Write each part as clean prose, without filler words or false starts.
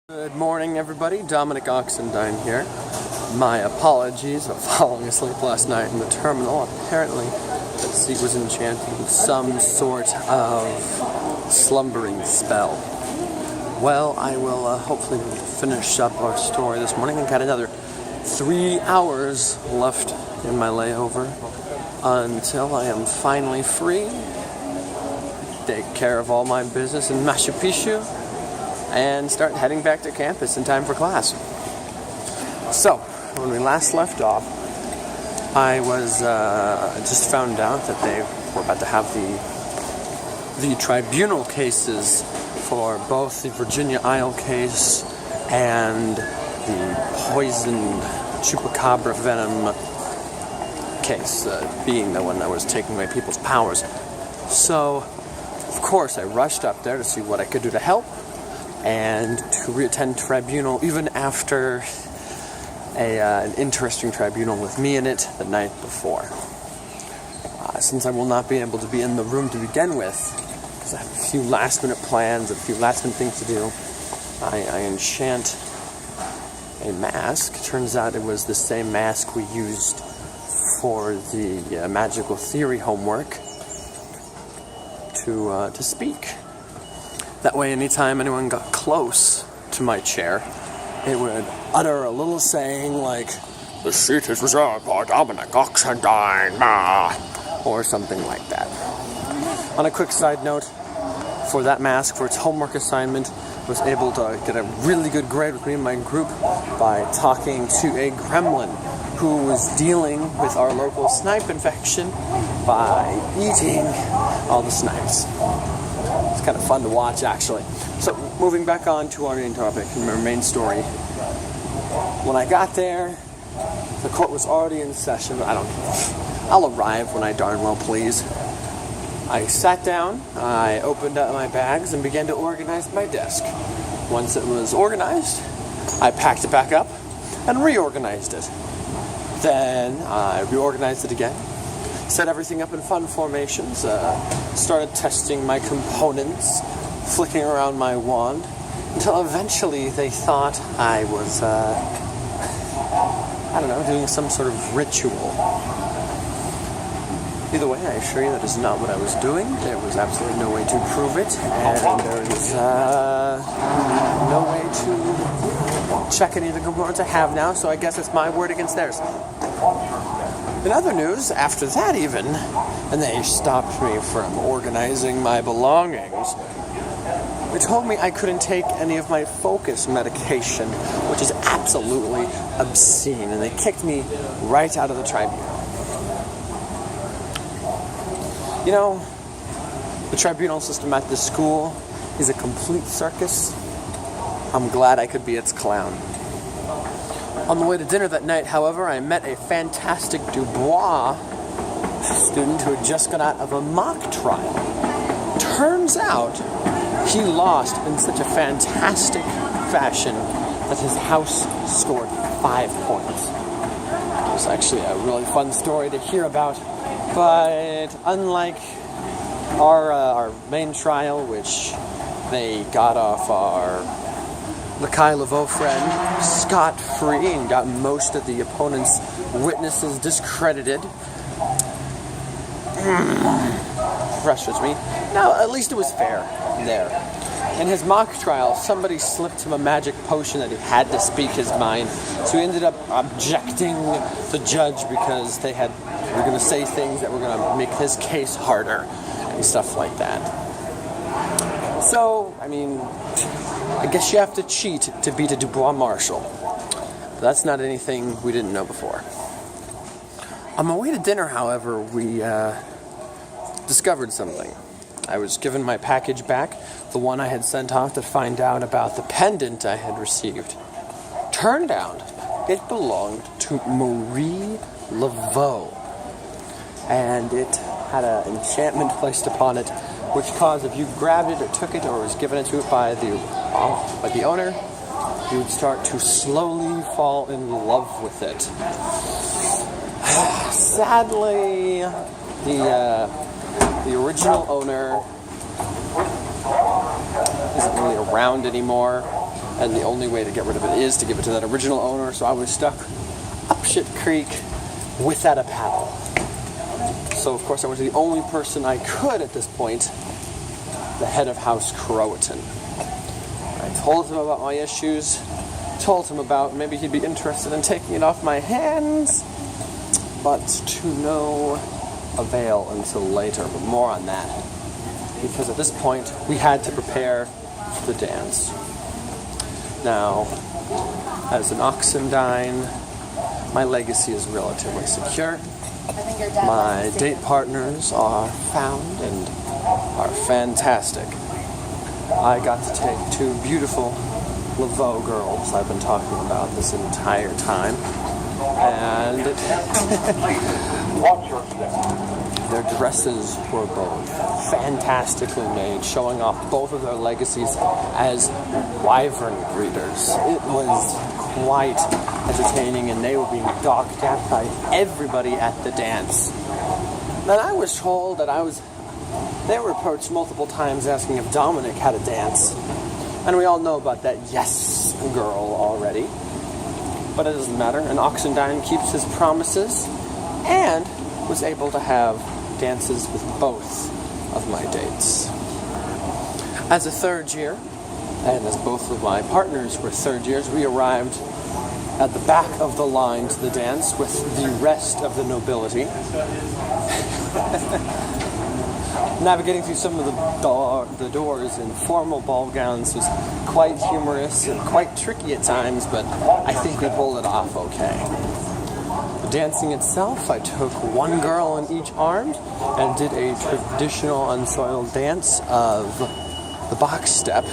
Good morning, everybody. Dominic Oxendine here. My apologies for falling asleep last night in the terminal. Apparently, that seat was enchanted with some sort of slumbering spell. Well, I will hopefully finish up our story this morning. I've got another 3 hours left in my layover until I am finally free. Take care of all my business in Machu Picchu and start heading back to campus in time for class. So, when we last left off, I was just found out that they were about to have the tribunal cases for both the Virginia Isle case and the poisoned chupacabra venom case, being the one that was taking away people's powers. So, of course, I rushed up there to see what I could do to help and to reattend tribunal, even after an interesting tribunal with me in it the night before. Since I will not be able to be in the room to begin with, because I have a few last-minute plans, a few last-minute things to do, I enchant a mask. Turns out it was the same mask we used for the magical theory homework to speak. That way, anytime anyone got close to my chair, it would utter a little saying like, "The seat is reserved for Dominic Oxendine," or something like that. On a quick side note, for that mask, for its homework assignment, I was able to get a really good grade with me and my group by talking to a gremlin who was dealing with our local snipe infection by eating all the snipes. It's kind of fun to watch, actually. So, moving back on to our main topic and our main story. When I got there, the court was already in session. I'll arrive when I darn well please. I sat down, I opened up my bags and began to organize my desk. Once it was organized, I packed it back up and reorganized it. Then I reorganized it again, set everything up in fun formations, started testing my components, flicking around my wand, until eventually they thought I was, doing some sort of ritual. Either way, I assure you that is not what I was doing. There was absolutely no way to prove it, and there is no way to check any of the components I have now, so I guess it's my word against theirs. In other news, after that even, and they stopped me from organizing my belongings, they told me I couldn't take any of my focus medication, which is absolutely obscene, and they kicked me right out of the tribunal. You know, the tribunal system at this school is a complete circus. I'm glad I could be its clown. On the way to dinner that night, however, I met a fantastic Dubois student who had just got out of a mock trial. Turns out, he lost in such a fantastic fashion that his house scored 5 points. It was actually a really fun story to hear about, but unlike our main trial, which they got off our Lakai Laveau friend scot-free and got most of the opponent's witnesses discredited. Frustrates me. No, at least it was fair there. In his mock trial, somebody slipped him a magic potion that he had to speak his mind, so he ended up objecting the judge because they were going to say things that were going to make his case harder and stuff like that. So, I guess you have to cheat to beat a Dubois Marshal. But that's not anything we didn't know before. On my way to dinner, however, we discovered something. I was given my package back, the one I had sent off to find out about the pendant I had received. Turned out, it belonged to Marie Laveau, and it had an enchantment placed upon it, which caused if you grabbed it or took it or was given it to it by the owner, you would start to slowly fall in love with it. Sadly, the original owner isn't really around anymore. and the only way to get rid of it is to give it to that original owner, so I was stuck up shit creek without a paddle. So of course I went to the only person I could at this point, the head of house Croatan. I told him about my issues, told him about maybe he'd be interested in taking it off my hands, but to no avail until later, but more on that. Because at this point, we had to prepare for the dance. Now, as an Oxendine, my legacy is relatively secure. My date partners are found and are fantastic. I got to take two beautiful Laveau girls I've been talking about this entire time, and their dresses were both fantastically made, showing off both of their legacies as wyvern breeders. It was quite entertaining, and they were being docked at by everybody at the dance. And I was told that they were approached multiple times asking if Dominic had a dance. And we all know about that yes girl already. But it doesn't matter. An Oxendine keeps his promises and was able to have dances with both of my dates. As a third year, and as both of my partners were third years, we arrived at the back of the line to the dance with the rest of the nobility. Navigating through some of the doors in formal ball gowns was quite humorous and quite tricky at times, but I think we pulled it off okay. The dancing itself, I took one girl in each arm and did a traditional unsoiled dance of the box step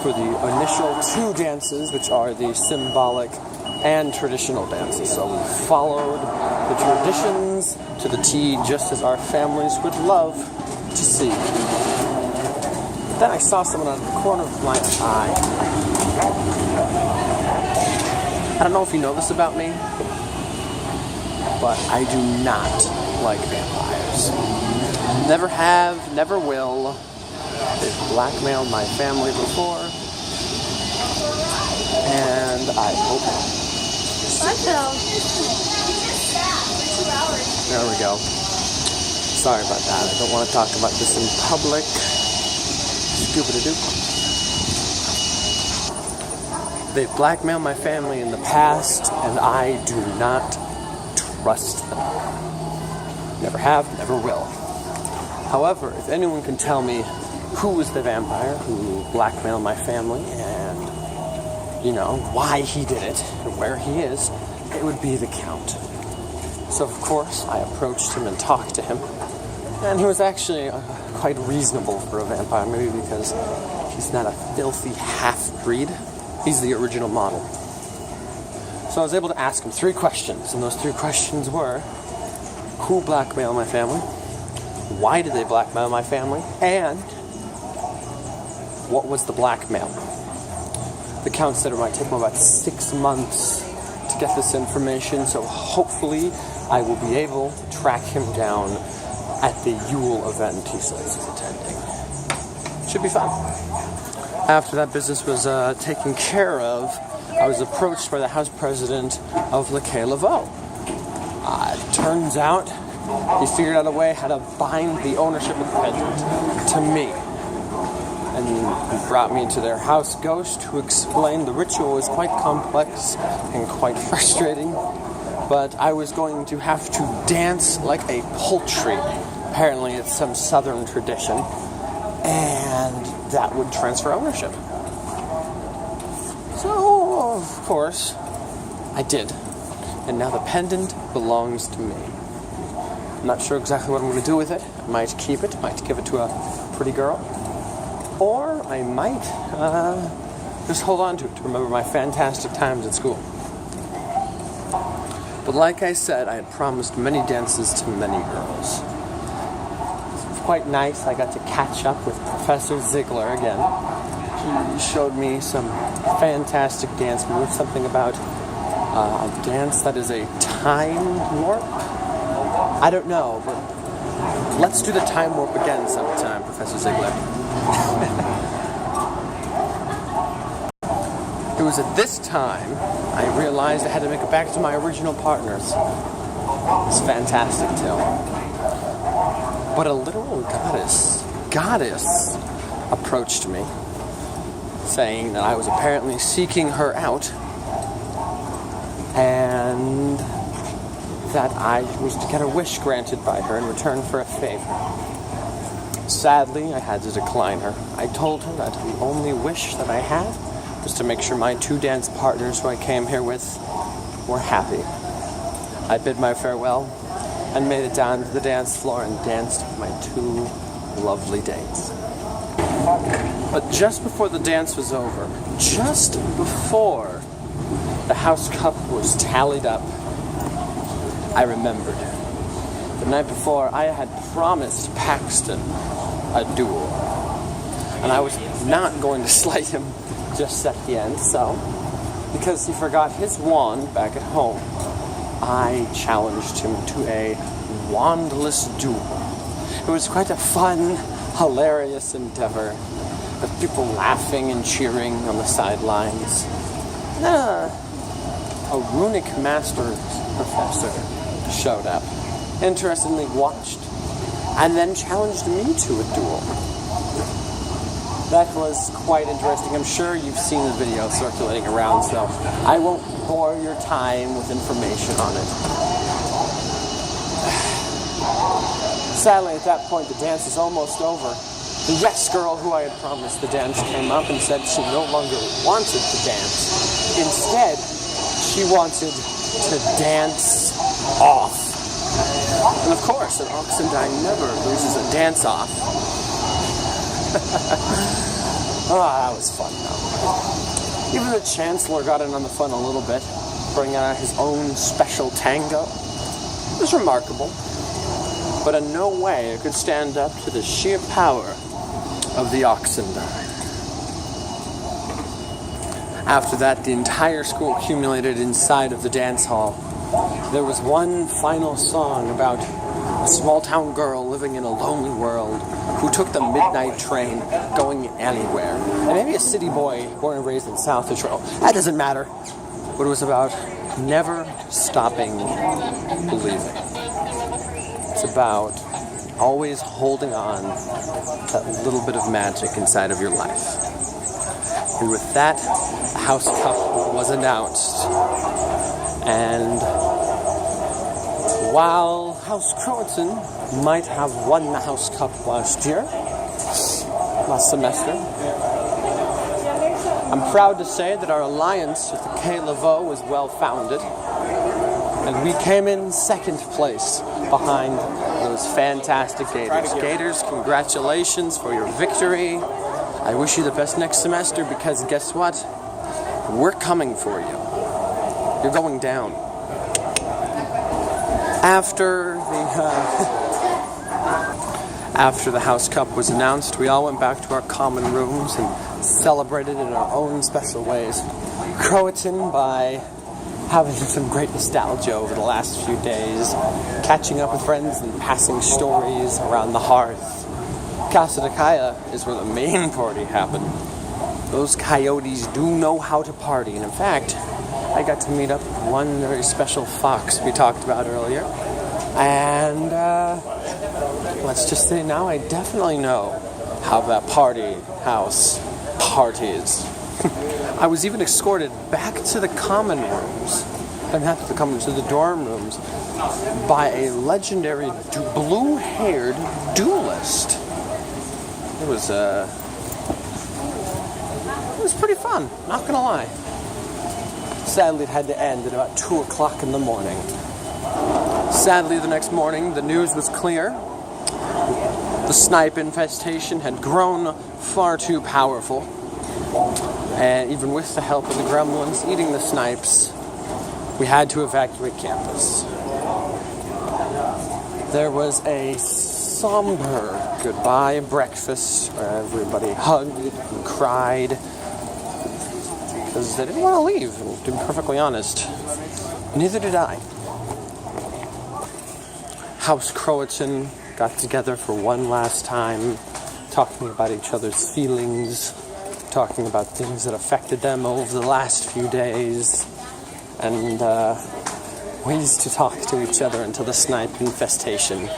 for the initial two dances, which are the symbolic and traditional dances. So we followed the traditions to the T, just as our families would love to see. Then I saw someone out of the corner of my eye. I don't know if you know this about me, but I do not like vampires. Never have, never will. They've blackmailed my family before, and I hope not. There we go. Sorry about that. I don't want to talk about this in public. Scooby-Doo. They've blackmailed my family in the past, and I do not trust them. Never have, never will. However, if anyone can tell me who was the vampire who blackmailed my family and, why he did it and where he is, it would be the Count. So, of course, I approached him and talked to him. And he was actually quite reasonable for a vampire, maybe because he's not a filthy half-breed. He's the original model. So I was able to ask him 3 questions, and those 3 questions were, who blackmailed my family? Why did they blackmail my family? And what was the blackmail? The Count said it might take him about 6 months to get this information, so hopefully I will be able to track him down at the Yule event he says he's attending. Should be fun. After that business was taken care of, I was approached by the house president of Le Laveau. It turns out he figured out a way how to bind the ownership of the pendant to me. And he brought me to their house ghost, who explained the ritual was quite complex and quite frustrating, but I was going to have to dance like a poultry. Apparently it's some southern tradition, and that would transfer ownership. So, of course, I did. And now the pendant belongs to me. I'm not sure exactly what I'm going to do with it. I might keep it, might give it to a pretty girl. Or I might just hold on to it to remember my fantastic times at school. But like I said, I had promised many dances to many girls. It was quite nice. I got to catch up with Professor Ziegler again. He showed me some fantastic dance moves, something about a dance that is a time warp. I don't know, but let's do the time warp again sometime, Professor Ziegler. It was at this time I realized I had to make it back to my original partners. It's fantastic too. But a literal goddess approached me, saying that I was apparently seeking her out, and that I was to get a wish granted by her in return for a favor. Sadly, I had to decline her. I told her that the only wish that I had was to make sure my two dance partners who I came here with were happy. I bid my farewell and made it down to the dance floor and danced with my two lovely dates. But just before the dance was over, just before the house cup was tallied up, I remembered. The night before, I had promised Paxton a duel. And I was not going to slight him just at the end, so because he forgot his wand back at home, I challenged him to a wandless duel. It was quite a fun, hilarious endeavor, with people laughing and cheering on the sidelines. A runic master professor showed up, interestingly watched, and then challenged me to a duel. That was quite interesting. I'm sure you've seen the video circulating around, so I won't bore your time with information on it. Sadly, at that point, the dance was almost over. The yes girl who I had promised the dance came up and said she no longer wanted to dance. Instead, she wanted to dance off. And of course, an Oxendine never loses a dance-off. That was fun, though. Even the Chancellor got in on the fun a little bit, bringing out his own special tango. It was remarkable, but in no way it could stand up to the sheer power of the Oxendine. After that, the entire school accumulated inside of the dance hall. There was one final song about a small-town girl living in a lonely world who took the midnight train going anywhere. And maybe a city boy born and raised in South Detroit. That doesn't matter. But it was about never stopping believing. It's about always holding on to that little bit of magic inside of your life. And with that, the House Cup was announced. And while House Croatan might have won the House Cup last semester, I'm proud to say that our alliance with the K. Laveau was well-founded, and we came in second place behind those fantastic Gators. Gators, congratulations for your victory. I wish you the best next semester, because guess what? We're coming for you. You're going down. After the House Cup was announced, we all went back to our common rooms and celebrated in our own special ways. Croatan by having some great nostalgia over the last few days, catching up with friends and passing stories around the hearth. Casa de Kaya is where the main party happened. Those coyotes do know how to party, and in fact, I got to meet up with one very special fox we talked about earlier. And let's just say now I definitely know how that party house parties. I was even escorted back to the common rooms, to the dorm rooms, by a legendary blue-haired duelist. It was pretty fun, not gonna lie. Sadly, it had to end at about 2 o'clock in the morning. Sadly, the next morning, the news was clear. The snipe infestation had grown far too powerful. And even with the help of the gremlins eating the snipes, we had to evacuate campus. There was a somber goodbye breakfast where everybody hugged and cried because they didn't want to leave, and to be perfectly honest, neither did I. House Croatan got together for one last time, talking about each other's feelings, talking about things that affected them over the last few days, and ways to talk to each other until the snipe infestation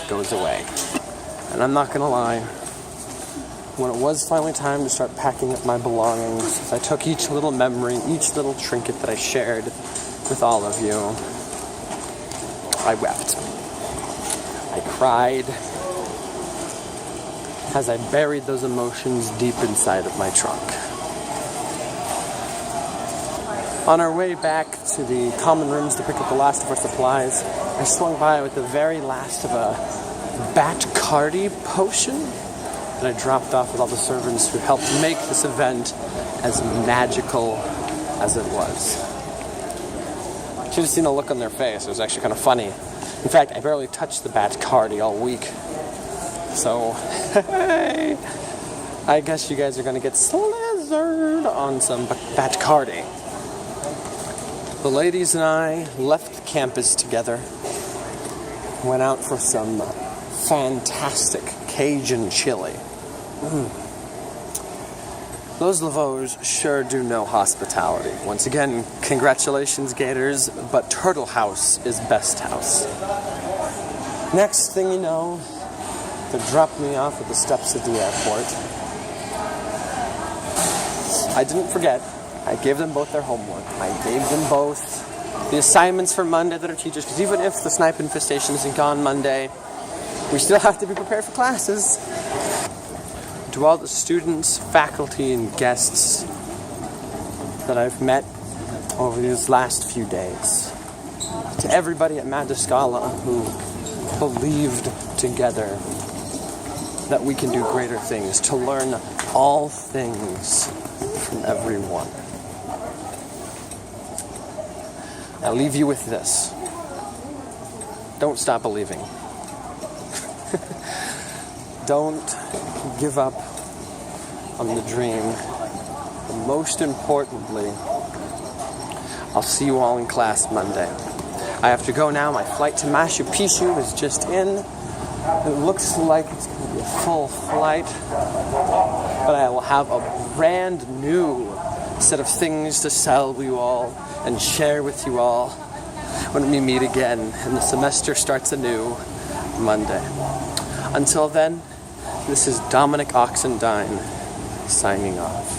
goes away. And I'm not gonna lie, when it was finally time to start packing up my belongings, I took each little memory, each little trinket that I shared with all of you. I wept. I cried as I buried those emotions deep inside of my trunk. On our way back to the common rooms to pick up the last of our supplies, I swung by with the very last of a Bacardi potion that I dropped off with all the servants who helped make this event as magical as it was. You should have seen the look on their face. It was actually kind of funny. In fact, I barely touched the Bacardi all week. So, I guess you guys are going to get slizzard on some Bacardi. The ladies and I left the campus together, went out for some fantastic Cajun chili. Those Laveaus sure do know hospitality. Once again, congratulations, Gators, but Turtle House is best house. Next thing you know, they dropped me off at the steps of the airport. I didn't forget. I gave them both their homework. I gave them both the assignments for Monday that are teachers, because even if the snipe infestation isn't gone Monday, we still have to be prepared for classes. To all the students, faculty, and guests that I've met over these last few days. To everybody at Madiscala who believed together that we can do greater things, to learn all things from everyone. I leave you with this. Don't stop believing. Don't give up on the dream. And most importantly, I'll see you all in class Monday. I have to go now. My flight to Machu Picchu is just in. It looks like it's going to be a full flight, but I will have a brand new set of things to sell you all and share with you all when we meet again and the semester starts anew Monday. Until then, this is Dominic Oxendine signing off.